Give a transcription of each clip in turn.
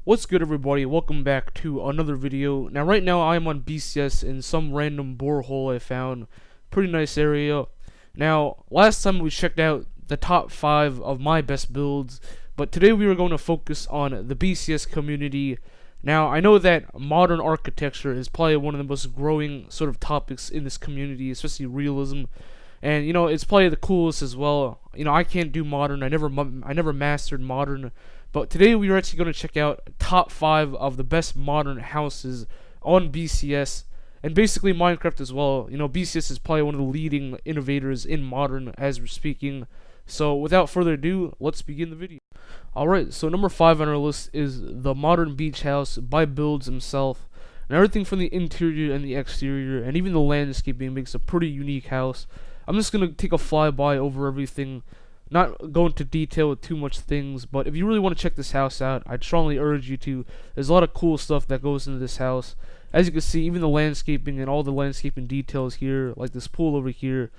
What's good, everybody? Welcome back to another video. Now right now I am on BCS in some random borehole I found. Pretty nice area. Now last time we checked out the top 5 of my best builds, but today we are going to focus on the BCS community. Now I know that modern architecture is probably one of the most growing sort of topics in this community, especially realism. And it's probably the coolest as well. I can't do modern. I never mastered modern. But today we are actually going to check out top 5 of the best modern houses on BCS and basically Minecraft as well. BCS is probably one of the leading innovators in modern as we're speaking. So without further ado, let's begin the video. Alright, so number 5 on our list is the modern beach house by Builds himself. And everything from the interior and the exterior and even the landscaping makes a pretty unique house. I'm just going to take a flyby over everything. Not go into detail with too much things, but if you really want to check this house out, I'd strongly urge you to. There's a lot of cool stuff that goes into this house. As you can see, even the landscaping and all the landscaping details here, like this pool over here,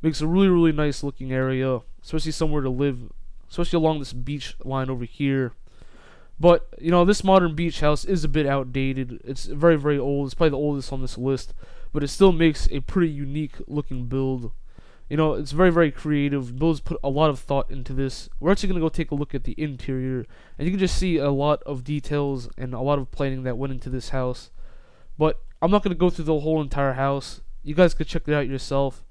makes a really nice looking area, especially somewhere to live, especially along this beach line over here. But this modern beach house is a bit outdated. It's very old. It's probably the oldest on this list, but it still makes a pretty unique looking build. It's very creative. Builds put a lot of thought into this. We're actually going to go take a look at the interior, and you can just see a lot of details and a lot of planning that went into this house. But I'm not going to go through the whole entire house. You guys could check it out yourself.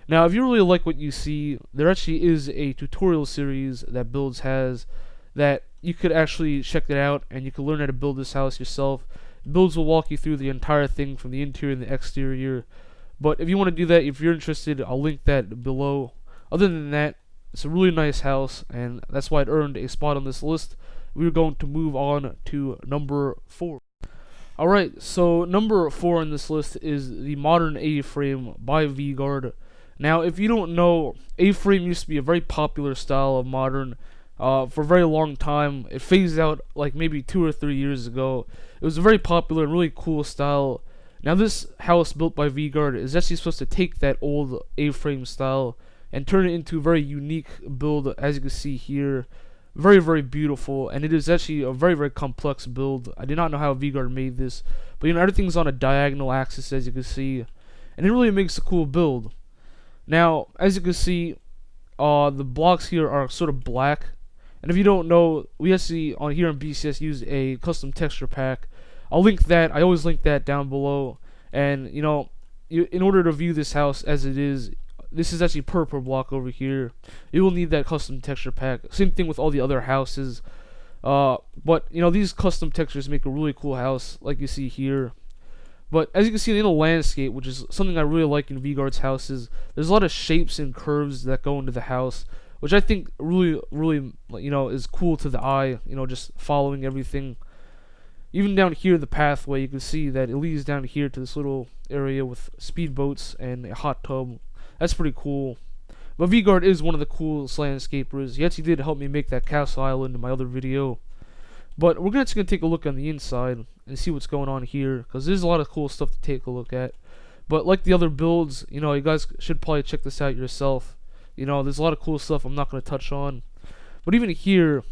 Now, if you really like what you see, there actually is a tutorial series that Builds has that you could actually check it out, and you can learn how to build this house yourself. Builds will walk you through the entire thing from the interior and the exterior. But if you want to do that, if you're interested, I'll link that below. Other than that, it's a really nice house, and that's why it earned a spot on this list. We're going to move on to number 4. Alright, so number 4 on this list is the modern A-frame by V-Guard. Now, if you don't know, A-frame used to be a very popular style of modern for a very long time. It phased out like maybe 2 or 3 years ago. It was a very popular and really cool style. Now this house built by V-Guard is actually supposed to take that old A-frame style and turn it into a very unique build, as you can see here. Very beautiful, and it is actually a very complex build. I did not know how V-Guard made this, but everything's on a diagonal axis, as you can see, and it really makes a cool build. Now, as you can see, the blocks here are sort of black, and if you don't know, we actually on here on BCS use a custom texture pack. I'll link that. I always link that down below. And in order to view this house as it is, this is actually per block over here. You will need that custom texture pack. Same thing with all the other houses. But these custom textures make a really cool house, like you see here. But as you can see in the landscape, which is something I really like in V-Guard's houses, there's a lot of shapes and curves that go into the house, which I think really is cool to the eye. Just following everything. Even down here, the pathway, you can see that it leads down here to this little area with speedboats and a hot tub. That's pretty cool. But V-Guard is one of the coolest landscapers. He actually did help me make that castle island in my other video. But we're just going to take a look on the inside and see what's going on here, because there's a lot of cool stuff to take a look at. But like the other builds, you guys should probably check this out yourself. There's a lot of cool stuff I'm not going to touch on. But even here,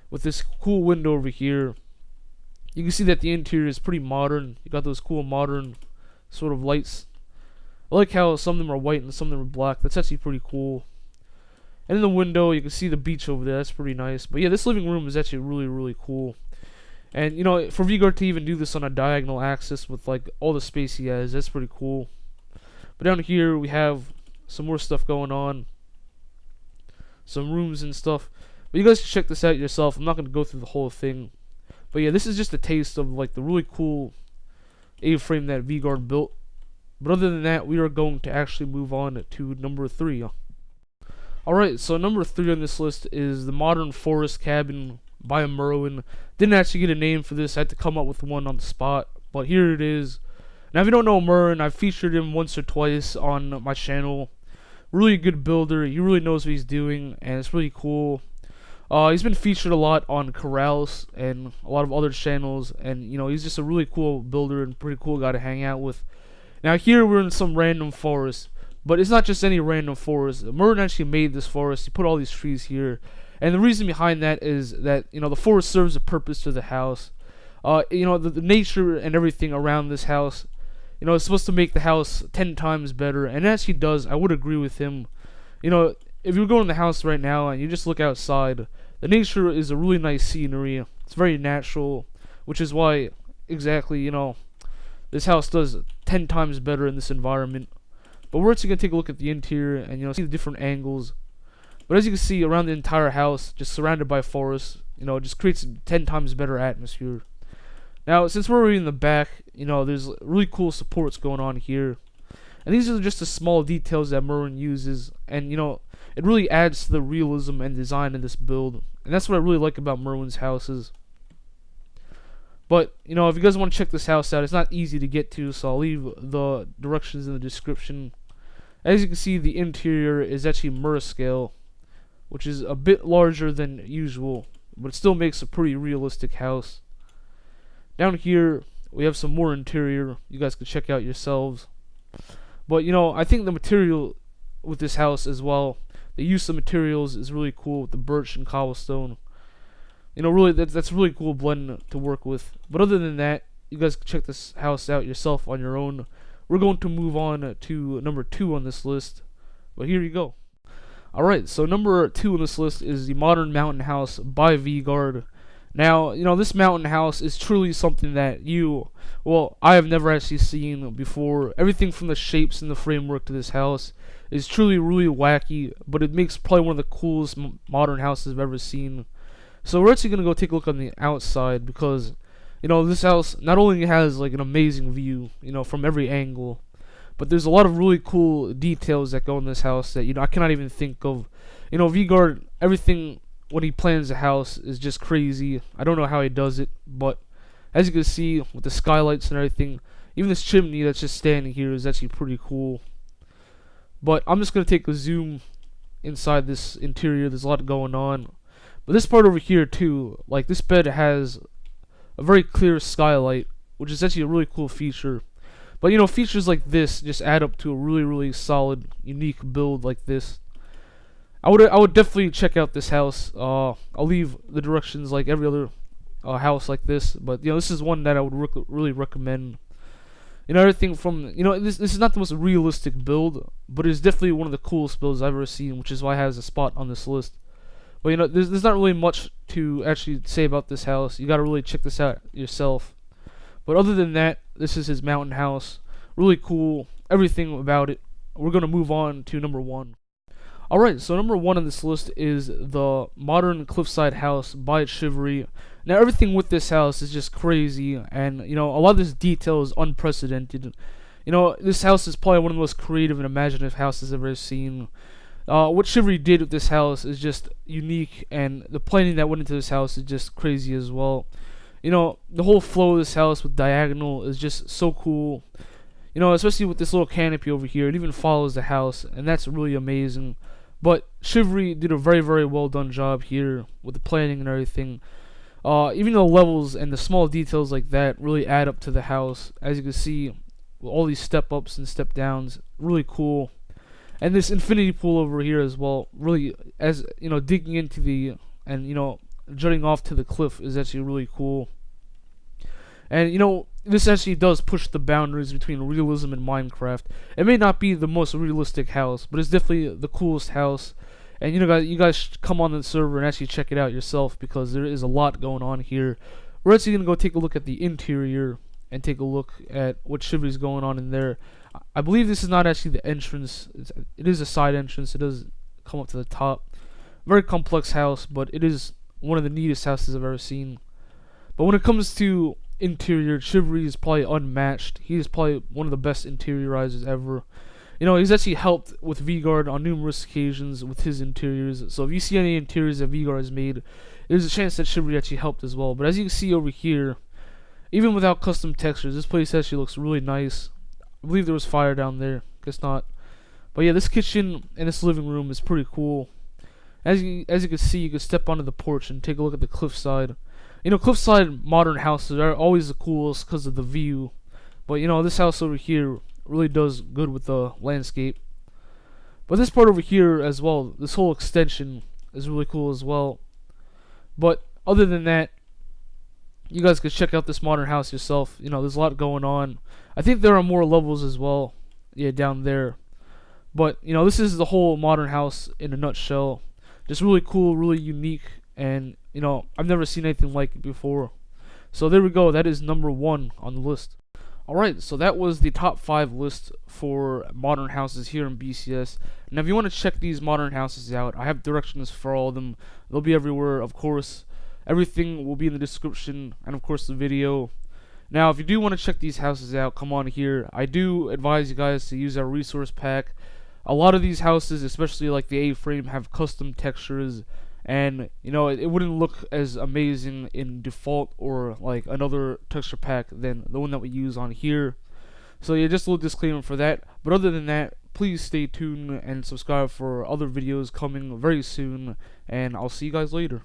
with this cool window over here, you can see that the interior is pretty modern. You got those cool modern sort of lights. I like how some of them are white and some of them are black. That's actually pretty cool. And in the window, you can see the beach over there. That's pretty nice. But yeah, this living room is actually really cool. And for V-Guard to even do this on a diagonal axis with like all the space he has, that's pretty cool. But down here we have some more stuff going on. Some rooms and stuff. But you guys can check this out yourself. I'm not going to go through the whole thing. But yeah, this is just a taste of like the really cool A-frame that V-Guard built. But other than that, we are going to actually move on to number 3. Alright, so number 3 on this list is the modern forest cabin by Merwin. Didn't actually get a name for this. I had to come up with one on the spot. But here it is. Now if you don't know Merwin, I've featured him once or twice on my channel. Really good builder. He really knows what he's doing, and it's really cool. He's been featured a lot on Corrals and a lot of other channels, and he's just a really cool builder and pretty cool guy to hang out with. Now here we're in some random forest, but it's not just any random forest. Merwin actually made this forest. He put all these trees here, And the reason behind that is that, the forest serves a purpose to the house. The nature and everything around this house, it's supposed to make the house 10 times better, and it actually does. I would agree with him. If you go in the house right now and you just look outside, the nature is a really nice scenery. It's very natural, which is why exactly, this house does 10 times better in this environment. But we're actually going to take a look at the interior and, see the different angles. But as you can see, around the entire house, just surrounded by forest, it just creates a 10 times better atmosphere. Now, since we're already in the back, there's really cool supports going on here. And these are just the small details that Merwin uses. And, it really adds to the realism and design in this build. And that's what I really like about Merwin's houses. But, if you guys want to check this house out, it's not easy to get to, so I'll leave the directions in the description. As you can see, the interior is actually Mer scale, which is a bit larger than usual, but it still makes a pretty realistic house. Down here, we have some more interior. You guys can check out yourselves. But, I think the material with this house as well, the use of materials is really cool with the birch and cobblestone. Really, that's a really cool blend to work with. But other than that, you guys can check this house out yourself on your own. We're going to move on to number 2 on this list. But here you go. Alright, so number 2 on this list is the Modern Mountain House by VGuard. Now, this mountain house is truly something that I have never actually seen before. Everything from the shapes and the framework to this house is truly really wacky, but it makes probably one of the coolest modern houses I've ever seen. So we're actually going to go take a look on the outside because, this house not only has like an amazing view, from every angle, but there's a lot of really cool details that go in this house that, I cannot even think of. VGuard, everything when he plans a house is just crazy. I don't know how he does it, but as you can see with the skylights and everything, even this chimney that's just standing here is actually pretty cool. But I'm just going to take a zoom inside this interior. There's a lot going on. But this part over here too, like this bed has a very clear skylight, which is actually a really cool feature. But features like this just add up to a really, really solid, unique build like this. I would definitely check out this house. I'll leave the directions like every other house like this, but this is one that I would really recommend. Everything from this is not the most realistic build, but it's definitely one of the coolest builds I've ever seen, which is why it has a spot on this list. But there's not really much to actually say about this house. You gotta really check this out yourself. But other than that, this is his mountain house. Really cool, everything about it. We're gonna move on to number 1. Alright, so number 1 on this list is the Modern Cliffside House by Chivalry. Now everything with this house is just crazy, and a lot of this detail is unprecedented. This house is probably one of the most creative and imaginative houses I've ever seen. What Chivalry did with this house is just unique, and the planning that went into this house is just crazy as well. The whole flow of this house with diagonal is just so cool. Especially with this little canopy over here, it even follows the house, and that's really amazing. But Chivalry did a very, very well done job here with the planning and everything. Even the levels and the small details like that really add up to the house. As you can see, with all these step ups and step downs, really cool. And this infinity pool over here as well, really, as digging into the and jutting off to the cliff is actually really cool. And this actually does push the boundaries between realism and Minecraft. It may not be the most realistic house, but it's definitely the coolest house. And you guys should come on the server and actually check it out yourself because there is a lot going on here. We're actually gonna go take a look at the interior and take a look at what Chivalry's going on in there. I believe this is not actually the entrance. It is a side entrance. It does come up to the top. Very complex house, but it is one of the neatest houses I've ever seen. But when it comes to interior, Chivalry is probably unmatched. He is probably one of the best interiorizers ever. He's actually helped with VGuard on numerous occasions with his interiors. So if you see any interiors that VGuard has made, there's a chance that Chivalry actually helped as well. But as you can see over here, even without custom textures, this place actually looks really nice. I believe there was fire down there. Guess not. But yeah, this kitchen and this living room is pretty cool. As you can see, you can step onto the porch and take a look at the cliffside. Cliffside modern houses are always the coolest because of the view. But this house over here really does good with the landscape. But this part over here as well, this whole extension, is really cool as well. But other than that, you guys could check out this modern house yourself. You know, there's a lot going on. I think there are more levels as well. Yeah, down there. But, you know, this is the whole modern house in a nutshell. Just really cool, really unique, and, you know, I've never seen anything like it before. So there we go. That is number 1 on the list. Alright, so that was the top 5 list for modern houses here in BCS. Now, if you want to check these modern houses out, I have directions for all of them. They'll be everywhere, of course. Everything will be in the description, and of course the video. Now, if you do want to check these houses out, come on here. I do advise you guys to use our resource pack. A lot of these houses, especially like the A-frame, have custom textures, and you know, it wouldn't look as amazing in default or like another texture pack than the one that we use on here. So yeah, just a little disclaimer for that. But other than that, please stay tuned and subscribe for other videos coming very soon, and I'll see you guys later.